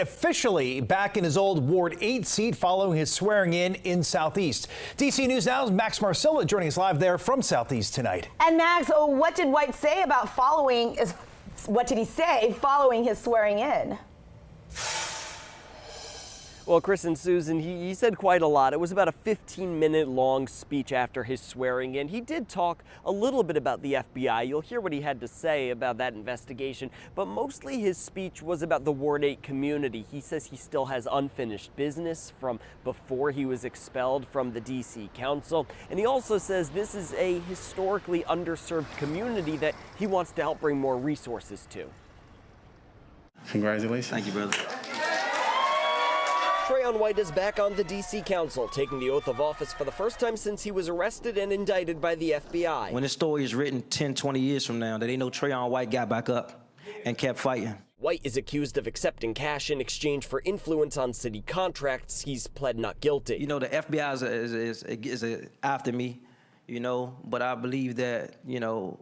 officially back in his old Ward 8 seat following his swearing in Southeast. DC News Now's Max Marcilla joining us live there from Southeast tonight. And Max, what did White say about following his swearing in? Well, Chris and Susan, he said quite a lot. It was about a 15-minute long speech after his swearing in. He did talk a little bit about the FBI. You'll hear what he had to say about that investigation, but mostly his speech was about the Ward 8 community. He says he still has unfinished business from before he was expelled from the DC Council. And he also says this is a historically underserved community that he wants to help bring more resources to. Congratulations. Thank you, brother. Trayon White is back on the DC Council, taking the oath of office for the first time since he was arrested and indicted by the FBI. When this story is written 10, 20 years from now, they know Trayon White got back up and kept fighting. White is accused of accepting cash in exchange for influence on city contracts. He's pled not guilty. You know, the FBI is after me, you know, but I believe that, you know,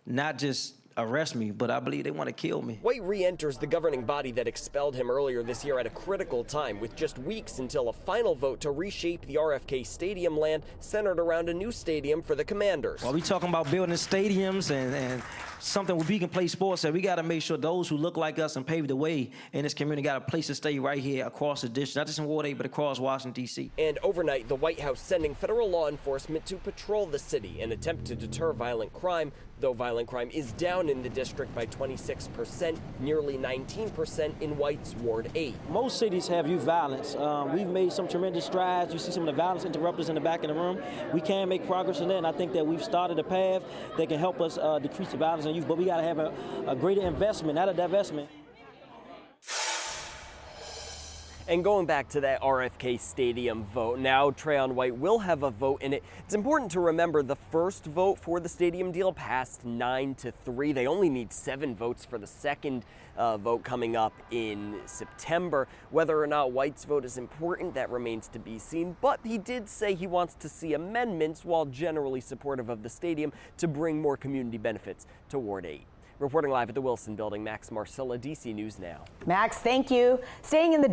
not just arrest me, but I believe they want to kill me. White re-enters the governing body that expelled him earlier this year at a critical time, with just weeks until a final vote to reshape the RFK Stadium land centered around a new stadium for the Commanders. While we talking about building stadiums and something where we can play sports, we got to make sure those who look like us and pave the way in this community got a place to stay right here across the district, not just in Ward 8, but across Washington, D.C. And overnight, the White House sending federal law enforcement to patrol the city, an attempt to deter violent crime, though violent crime is down in the district by 26%, nearly 19% in White's Ward 8. Most cities have youth violence. We've made some tremendous strides. You see some of the violence interrupters in the back of the room. We can make progress in that, and I think that we've started a path that can help us decrease the violence in youth, but we got to have a greater investment, not a divestment. And going back to that RFK Stadium vote, now Trayon White will have a vote in it. It's important to remember the first vote for the stadium deal passed 9-3. They only need 7 votes for the second vote coming up in September. Whether or not White's vote is important, that remains to be seen. But he did say he wants to see amendments, while generally supportive of the stadium, to bring more community benefits to Ward 8. Reporting live at the Wilson Building, Max Marcilla, DC News Now. Max, thank you. Staying in the